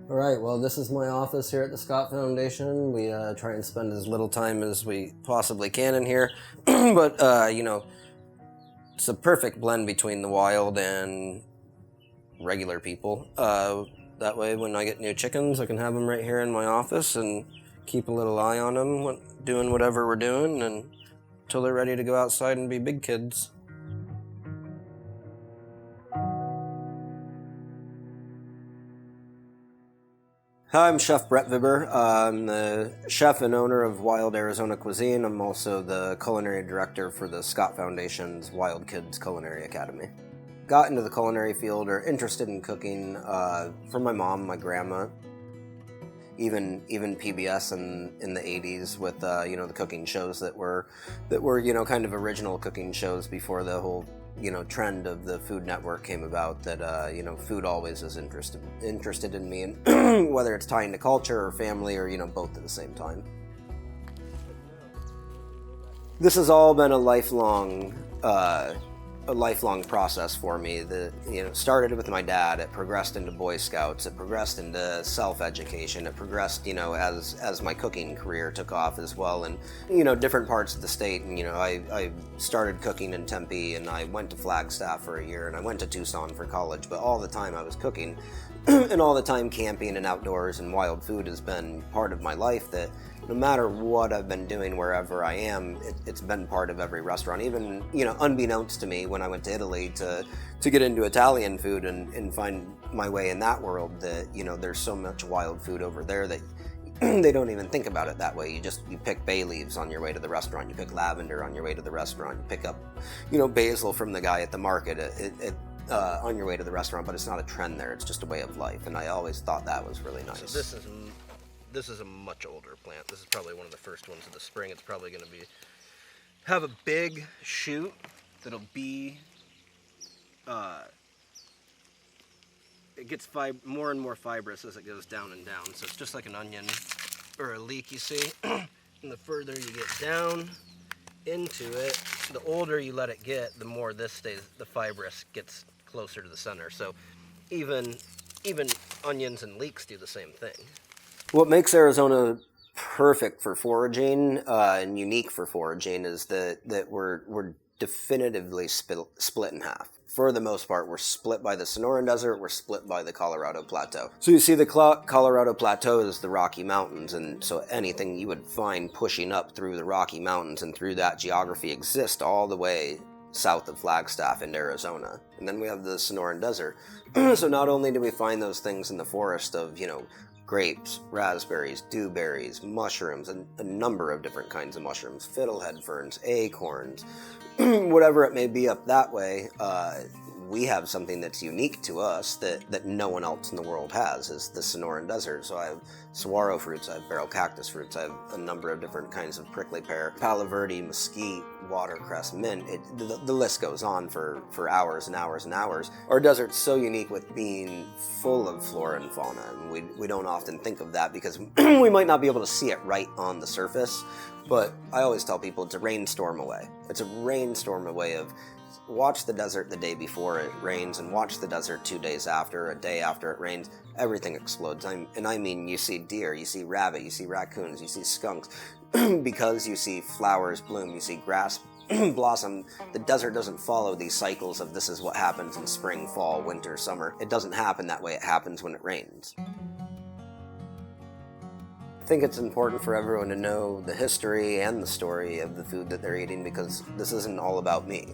All right, well, this is my office here at the Scott Foundation. We try and spend as little time as we possibly can in here, but, it's a perfect blend between the wild and regular people. That way, when I get new chickens, I can have them right here in my office and keep a little eye on them, doing whatever we're doing, and until they're ready to go outside and be big kids. Hi, I'm Chef Brett Vibber. I'm the chef and owner of Wild Arizona Cuisine. I'm also the culinary director for the Scott Foundation's Wild Kids Culinary Academy. Got into the culinary field or interested in cooking from my mom, my grandma, even PBS in the 80s with the cooking shows that were kind of original cooking shows before the whole trend of the Food Network came about. That food always is interested in me, and whether it's tying to culture or family or both at the same time. This has all been a lifelong process for me. It started with my dad. It progressed into Boy Scouts. It progressed into self-education. It progressed, as my cooking career took off as well, and different parts of the state. And I started cooking in Tempe, and I went to Flagstaff for a year, and I went to Tucson for college. But all the time I was cooking, and all the time camping and outdoors and wild food has been part of my life. That no matter what I've been doing, wherever I am, it's been part of every restaurant. Even, unbeknownst to me, when I went to Italy to get into Italian food and find my way in that world, that, there's so much wild food over there that they don't even think about it that way. You pick bay leaves on your way to the restaurant. You pick lavender on your way to the restaurant. You pick up, basil from the guy at the market on your way to the restaurant, but it's not a trend there. It's just a way of life. And I always thought that was really nice. So this is a much older plant. This is probably one of the first ones of the spring. It's probably going to have a big shoot that'll be, it gets more and more fibrous as it goes down and down. So it's just like an onion or a leek, you see. And the further you get down into it, the older you let it get, the more the fibrous gets closer to the center. So even onions and leeks do the same thing. What makes Arizona perfect for foraging and unique for foraging is that we're definitively split in half. For the most part, we're split by the Sonoran Desert, we're split by the Colorado Plateau. So you see the Colorado Plateau is the Rocky Mountains, and so anything you would find pushing up through the Rocky Mountains and through that geography exists all the way south of Flagstaff into Arizona. And then we have the Sonoran Desert. So not only do we find those things in the forest of, grapes, raspberries, dewberries, mushrooms, and a number of different kinds of mushrooms, fiddlehead ferns, acorns, whatever it may be up that way, we have something that's unique to us that no one else in the world has, is the Sonoran Desert. So I have saguaro fruits, I have barrel cactus fruits, I have a number of different kinds of prickly pear, palo verde, mesquite, watercrest, mint. The list goes on for hours and hours and hours. Our desert's so unique with being full of flora and fauna, and we don't often think of that because we might not be able to see it right on the surface. But I always tell people it's a rainstorm away. It's a rainstorm away of watch the desert the day before it rains and watch the desert 2 days after, a day after it rains. Everything explodes. I mean, you see deer, you see rabbit, you see raccoons, you see skunks. Because you see flowers bloom, you see grass blossom. The desert doesn't follow these cycles of this is what happens in spring, fall, winter, summer. It doesn't happen that way. It happens when it rains. I think it's important for everyone to know the history and the story of the food that they're eating, because this isn't all about me.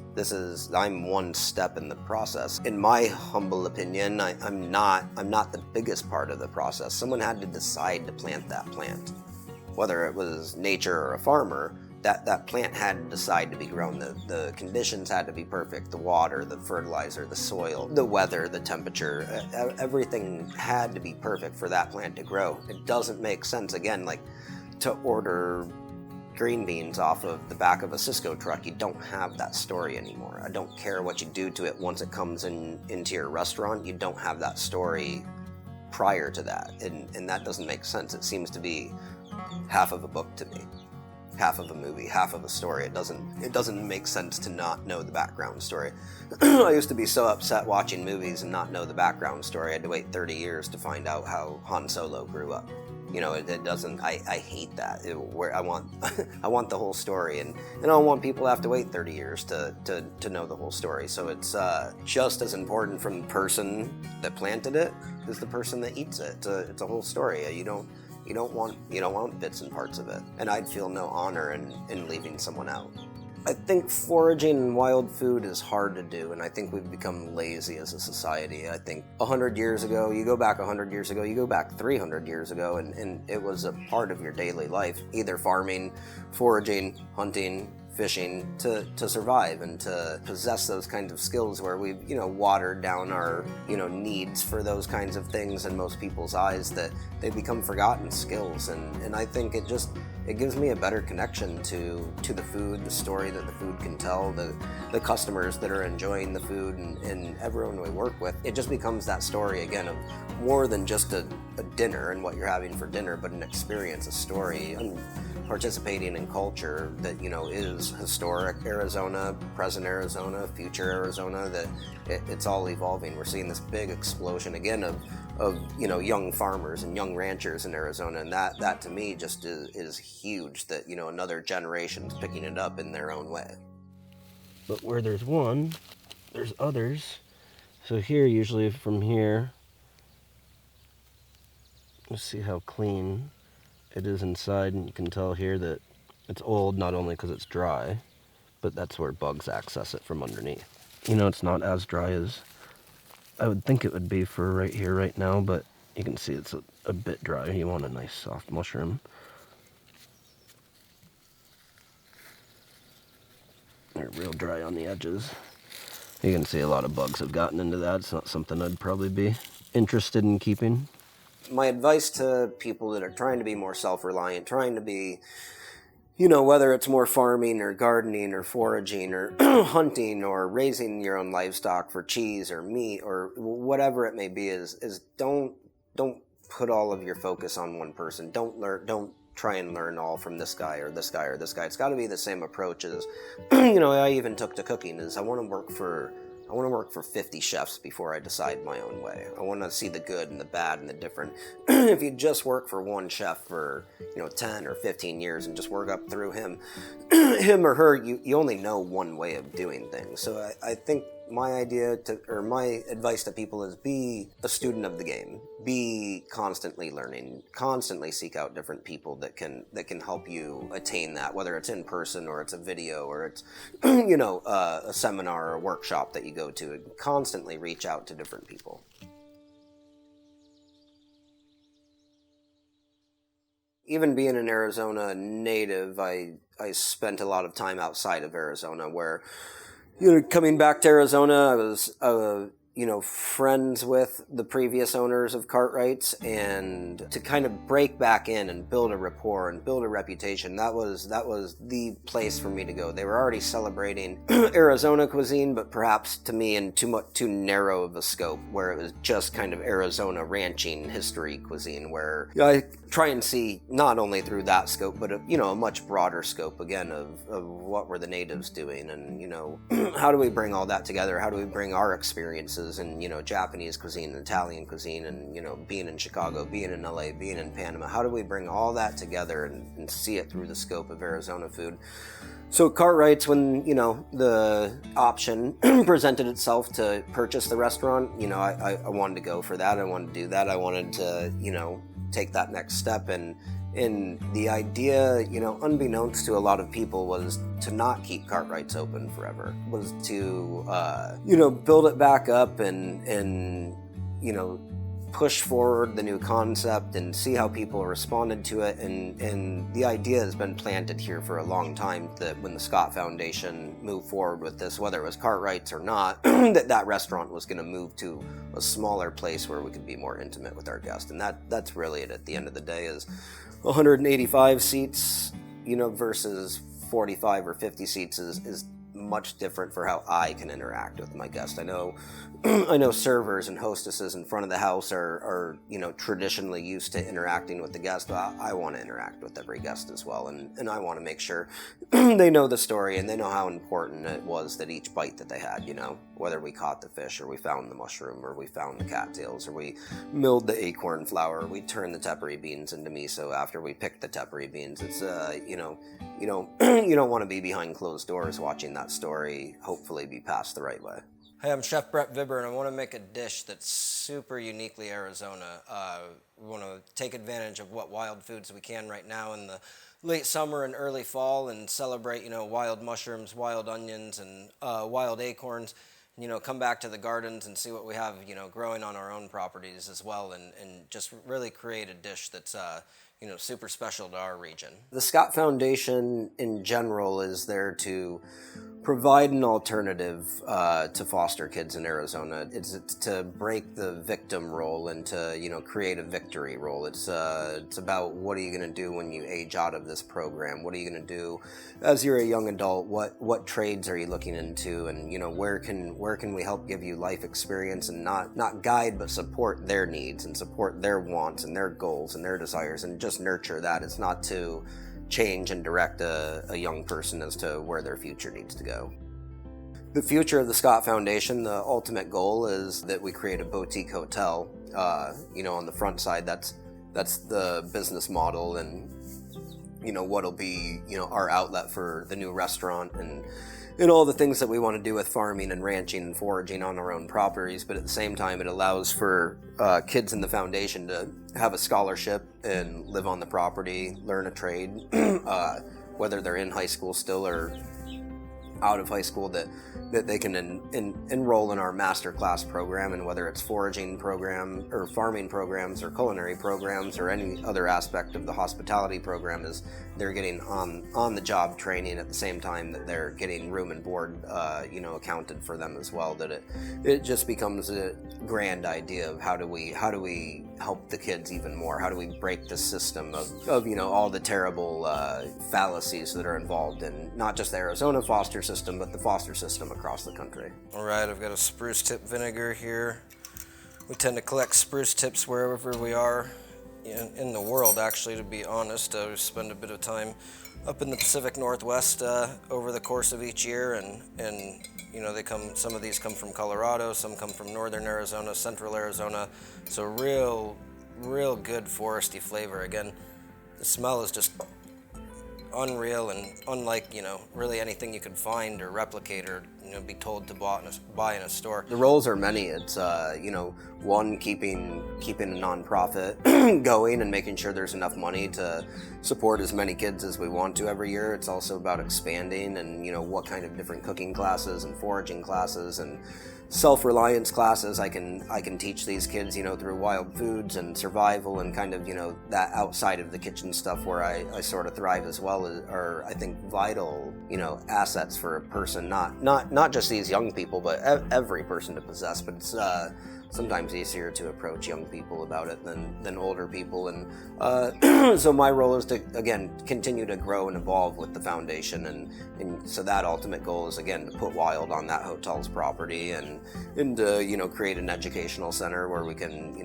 I'm one step in the process. In my humble opinion, I'm not the biggest part of the process. Someone had to decide to plant that plant. Whether it was nature or a farmer, that plant had to decide to be grown. The conditions had to be perfect. The water, the fertilizer, the soil, the weather, the temperature, everything had to be perfect for that plant to grow. It doesn't make sense, again, like to order green beans off of the back of a Cisco truck. You don't have that story anymore. I don't care what you do to it once it comes into your restaurant. You don't have that story prior to that, and that doesn't make sense. It seems to be half of a book to me. half of a movie, half of a story. It doesn't make sense to not know the background story. I used to be so upset watching movies and not know the background story. I had to wait 30 years to find out how Han Solo grew up. You know, it doesn't. I hate that. Where I want I want the whole story, and I don't want people to have to wait 30 years to know the whole story. So it's just as important from the person that planted it as the person that eats it. It's a whole story. You don't want bits and parts of it. And I'd feel no honor in leaving someone out. I think foraging and wild food is hard to do, and I think we've become lazy as a society. I think 100 years ago, you go back 100 years ago, you go back 300 years ago, and it was a part of your daily life, either farming, foraging, hunting, fishing, to survive and to possess those kinds of skills where we've, watered down our, needs for those kinds of things in most people's eyes, that they become forgotten skills. And I think it gives me a better connection to the food, the story that the food can tell, the customers that are enjoying the food, and everyone we work with. It just becomes that story again of more than just a dinner and what you're having for dinner, but an experience, a story, and participating in culture that, is historic Arizona, present Arizona, future Arizona, that it's all evolving. We're seeing this big explosion again of young farmers and young ranchers in Arizona, and that to me just is huge, that another generation's picking it up in their own way. But where there's one, there's others. So here, usually from here, let's see how clean it is inside, and you can tell here that it's old, not only because it's dry, but that's where bugs access it from underneath. It's not as dry as I would think it would be for right here, right now, but you can see it's a bit dry. You want a nice soft mushroom. They're real dry on the edges. You can see a lot of bugs have gotten into that. It's not something I'd probably be interested in keeping. My advice to people that are trying to be more self-reliant, trying to be, whether it's more farming or gardening or foraging or hunting or raising your own livestock for cheese or meat or whatever it may be, is don't put all of your focus on one person. Don't try and learn all from this guy or this guy or this guy. It's got to be the same approach as, I even took to cooking, is I want to work for 50 chefs before I decide my own way. I want to see the good and the bad and the different. If you just work for one chef for 10 or 15 years and just work up through him or her, you only know one way of doing things. So I think my advice to people is be a student of the game. Be constantly learning, constantly seek out different people that can help you attain that, whether it's in person or it's a video or it's a seminar or a workshop that you go to. Constantly reach out to different people. Even being an Arizona native, I spent a lot of time outside of Arizona where, coming back to Arizona, I was, friends with the previous owners of Cartwrights, and to kind of break back in and build a rapport and build a reputation, that was the place for me to go. They were already celebrating Arizona cuisine, but perhaps to me in too narrow of a scope, where it was just kind of Arizona ranching history cuisine, where I try and see not only through that scope, but a much broader scope again of what were the natives doing, and how do we bring all that together? How do we bring our experiences and Japanese cuisine, Italian cuisine, and being in Chicago, being in LA, being in Panama? How do we bring all that together and see it through the scope of Arizona food? So Cartwright's, when the option presented itself to purchase the restaurant, I wanted to go for that. I wanted to do that. I wanted to take that next step, and the idea, unbeknownst to a lot of people, was to not keep Cartwright's open forever, was to build it back up and push forward the new concept and see how people responded to it, and the idea has been planted here for a long time, that when the Scott Foundation moved forward with this, whether it was Cartwright's or not, that restaurant was going to move to a smaller place where we could be more intimate with our guests. And that's really it at the end of the day, is 185 seats versus 45 or 50 seats is much different for how I can interact with my guest. I know I know servers and hostesses in front of the house are traditionally used to interacting with the guest. I want to interact with every guest as well, and I want to make sure they know the story and they know how important it was that each bite that they had, whether we caught the fish or we found the mushroom or we found the cattails or we milled the acorn flour, or we turned the tepary beans into miso after we picked the tepary beans. It's you don't want to be behind closed doors watching that story hopefully be passed the right way. Hey, I'm Chef Brett Vibber, and I want to make a dish that's super uniquely Arizona. We want to take advantage of what wild foods we can right now in the late summer and early fall and celebrate, wild mushrooms, wild onions, and wild acorns. Come back to the gardens and see what we have, growing on our own properties as well, and just really create a dish that's super special to our region. The Scott Foundation in general is there to provide an alternative to foster kids in Arizona. It's to break the victim role and to create a victory role. It's about what are you going to do when you age out of this program? What are you going to do as you're a young adult? What trades are you looking into? And where can we help give you life experience and not guide but support their needs and support their wants and their goals and their desires and just nurture that. It's not to change and direct a young person as to where their future needs to go. The future of the Scott Foundation, the ultimate goal is that we create a boutique hotel. On the front side, that's the business model, and what'll be our outlet for the new restaurant and all the things that we want to do with farming and ranching and foraging on our own properties. But at the same time, it allows for kids in the foundation to have a scholarship and live on the property, learn a trade, whether they're in high school still or out of high school, that they can enroll in our master class program, and whether it's foraging program or farming programs or culinary programs or any other aspect of the hospitality program, is they're getting on the job training at the same time that they're getting room and board accounted for them as well. That it just becomes a grand idea of how do we help the kids even more? How do we break the system of all the terrible fallacies that are involved in not just the Arizona foster system, but the foster system across the country. All right, I've got a spruce tip vinegar here. We tend to collect spruce tips wherever we are in the world, actually, to be honest. We spend a bit of time up in the Pacific Northwest over the course of each year, and some of these come from Colorado, some come from northern Arizona, central Arizona, so real good foresty flavor. Again, the smell is just unreal and unlike really anything you could find or replicate or be told to buy in a store. The roles are many. It's one, keeping a nonprofit going and making sure there's enough money to support as many kids as we want to every year. It's also about expanding and what kind of different cooking classes and foraging classes and self-reliance classes I can teach these kids through wild foods and survival and kind of that outside of the kitchen stuff where I sort of thrive as well, are I think vital assets for a person, not just these young people but every person to possess. But it's sometimes easier to approach young people about it than older people, and so my role is to again continue to grow and evolve with the foundation, and so that ultimate goal is again to put wild on that hotel's property and create an educational center where we can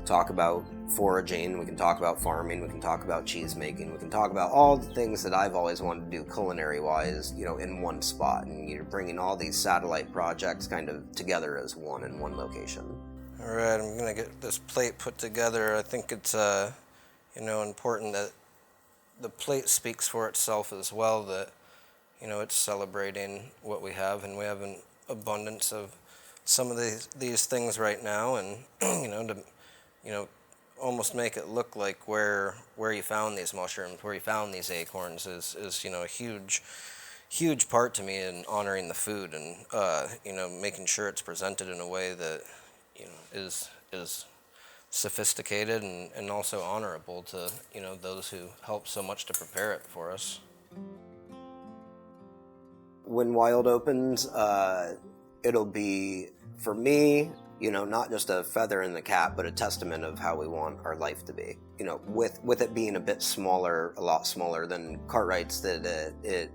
talk about foraging, we can talk about farming, we can talk about cheese making, we can talk about all the things that I've always wanted to do culinary wise in one spot, and you're bringing all these satellite projects kind of together as one in one location. All right, I'm gonna get this plate put together. I think it's important that the plate speaks for itself as well, that it's celebrating what we have, and we have an abundance of some of these things right now, and to almost make it look like where you found these mushrooms, where you found these acorns is a huge part to me in honoring the food, and making sure it's presented in a way that is sophisticated and also honorable to those who help so much to prepare it for us. When Wild opens, it'll be, for me, not just a feather in the cap, but a testament of how we want our life to be. With it being a bit smaller, a lot smaller than Cartwright's, that it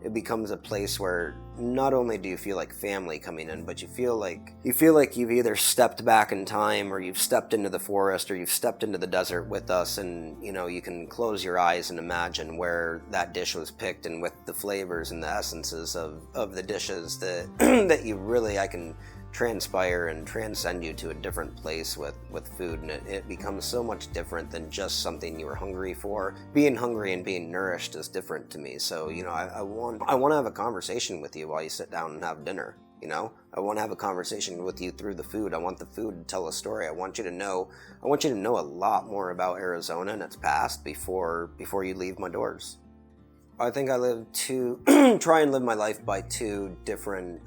it becomes a place where not only do you feel like family coming in, but you feel like you've either stepped back in time, or you've stepped into the forest, or you've stepped into the desert with us, and you can close your eyes and imagine where that dish was picked, and with the flavors and the essences of the dishes that that I can transpire and transcend you to a different place with food, and it becomes so much different than just something you were hungry for. Being hungry and being nourished is different to me. So I want to have a conversation with you while you sit down and have dinner. I want to have a conversation with you through the food. I want the food to tell a story. I want you to know a lot more about Arizona and its past before you leave my doors. I think I try and live my life by two different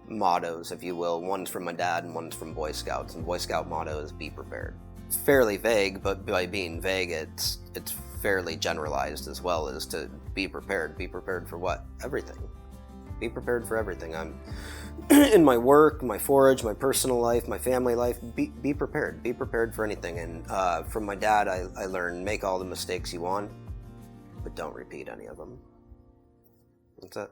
mottos, if you will. One's from my dad and one's from Boy Scouts. And Boy Scout motto is be prepared. It's fairly vague, but by being vague, it's fairly generalized as well, as to be prepared. Be prepared for what? Everything. Be prepared for everything. I'm in my work, my forage, my personal life, my family life. Be prepared. Be prepared for anything. And from my dad, I learned, make all the mistakes you want, but don't repeat any of them. That's it.